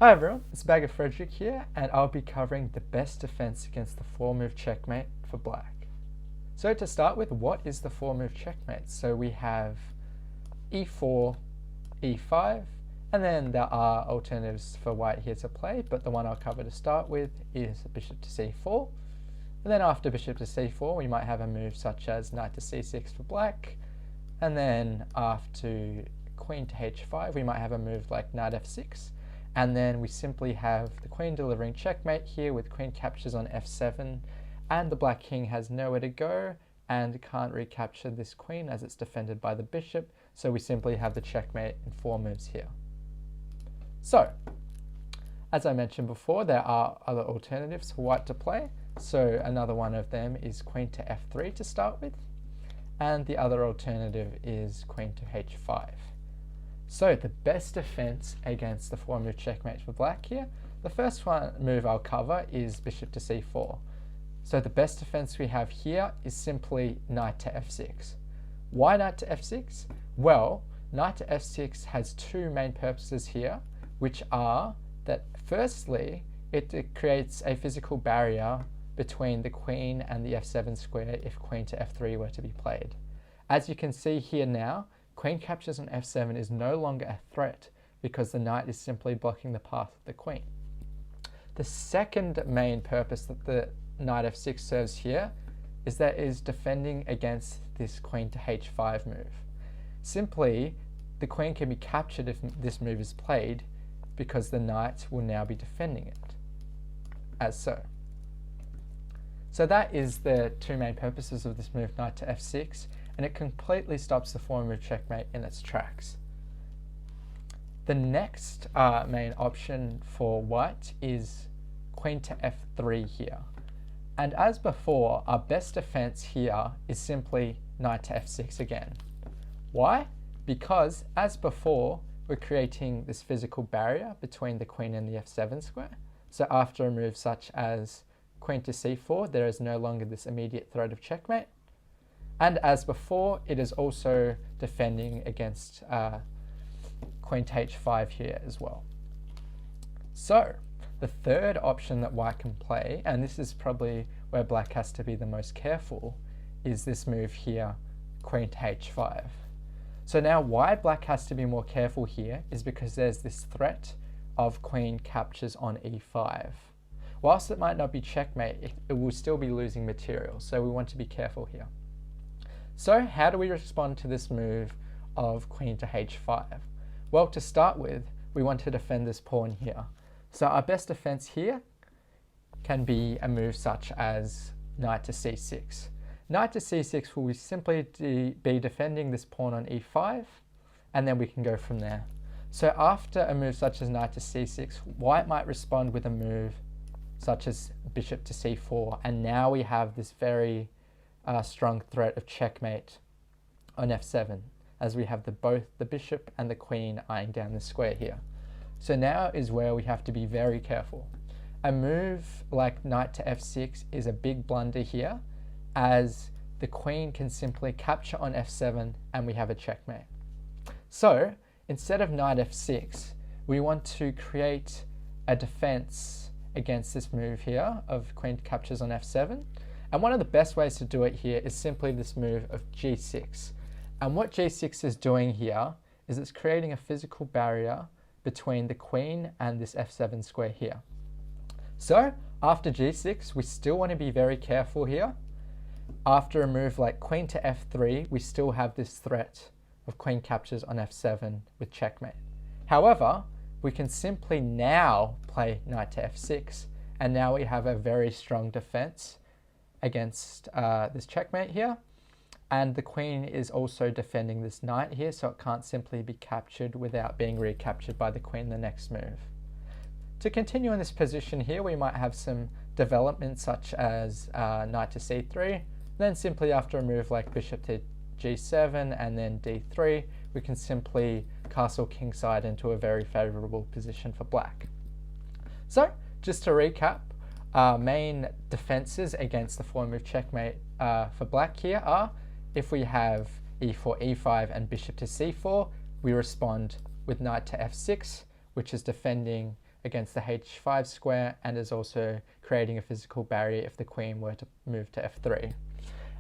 Hi everyone, it's Bagger Frederick here, and I'll be covering the best defense against the 4-move checkmate for black. So to start with, what is the 4-move checkmate? So we have e4, e5, and then there are alternatives for white here to play, but the one I'll cover to start with is bishop to c4. And then after bishop to c4, we might have a move such as knight to c6 for black, and then after queen to h5, we might have a move like knight f6. And then we simply have the queen delivering checkmate here with queen captures on f7, and the black king has nowhere to go and can't recapture this queen as it's defended by the bishop, so we simply have the checkmate in 4 moves here. So, as I mentioned before, there are other alternatives for white to play. So another one of them is queen to f3 to start with, and the other alternative is queen to h5. So the best defense against the 4-move checkmate for black here, the first move I'll cover is bishop to c4. So the best defense we have here is simply knight to f6. Why knight to f6? Well, knight to f6 has two main purposes here, which are that firstly, it creates a physical barrier between the queen and the f7 square if queen to f3 were to be played. As you can see here now, queen captures on f7 is no longer a threat because the knight is simply blocking the path of the queen. The second main purpose that the knight f6 serves here is that it is defending against this queen to h5 move. Simply, the queen can be captured if this move is played because the knight will now be defending it, as so. So that is the two main purposes of this move, knight to f6, and it completely stops the 4-move checkmate in its tracks. The next main option for white is queen to f3 here. And as before, our best defense here is simply knight to f6 again. Why? Because, as before, we're creating this physical barrier between the queen and the f7 square. So after a move such as queen to c4, there is no longer this immediate threat of checkmate. And as before, it is also defending against queen to h5 here as well. So the third option that white can play, and this is probably where black has to be the most careful, is this move here, queen to h5. So now why black has to be more careful here is because there's this threat of queen captures on e5. Whilst it might not be checkmate, it will still be losing material, so we want to be careful here. So how do we respond to this move of queen to h5? Well, to start with, we want to defend this pawn here. So our best defense here can be a move such as knight to c6. Knight to c6 will simply be defending this pawn on e5, and then we can go from there. So after a move such as knight to c6, white might respond with a move such as bishop to c4, and now we have this very strong threat of checkmate on f7, as we have both the bishop and the queen eyeing down the square here. So now is where we have to be very careful. A move like knight to f6 is a big blunder here, as the queen can simply capture on f7 and we have a checkmate. So instead of knight f6, we want to create a defense against this move here of queen captures on f7. And one of the best ways to do it here is simply this move of g6. And what g6 is doing here is it's creating a physical barrier between the queen and this f7 square here. So after g6, we still want to be very careful here. After a move like queen to f3, we still have this threat of queen captures on f7 with checkmate. However, we can simply now play knight to f6, and now we have a very strong defense against this checkmate here, and the queen is also defending this knight here, so it can't simply be captured without being recaptured by the queen the next move. To continue in this position here, we might have some development such as knight to c3, then simply after a move like bishop to g7 and then d3, we can simply castle kingside into a very favourable position for black. So just to recap, our main defenses against the 4-move checkmate for black here are, if we have e4, e5 and bishop to c4, we respond with knight to f6, which is defending against the h5 square, and is also creating a physical barrier if the queen were to move to f3.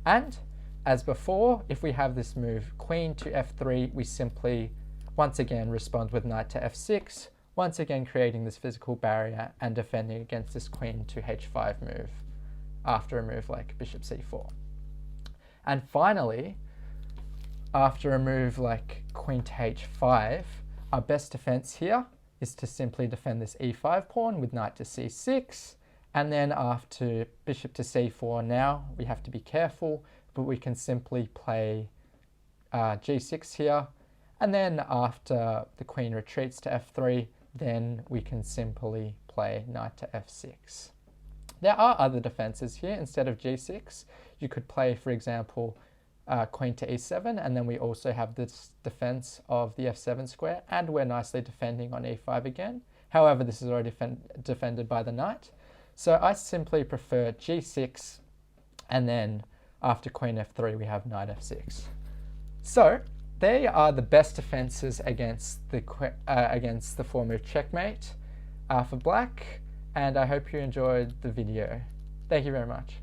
And as before, if we have this move queen to f3, we simply once again respond with knight to f6, once again creating this physical barrier and defending against this queen to h5 move after a move like bishop c4. And finally, after a move like queen to h5, our best defense here is to simply defend this e5 pawn with knight to c6, and then after bishop to c4, now we have to be careful, but we can simply play g6 here, and then after the queen retreats to f3, then we can simply play knight to f6. There are other defenses here. Instead of g6, you could play, for example, queen to e7, and then we also have this defense of the f7 square, and we're nicely defending on e5 again. However, this is already defended by the knight. So I simply prefer g6, and then after queen f3, we have knight f6. So they are the best defenses against the four move checkmate for black, and I hope you enjoyed the video. Thank you very much.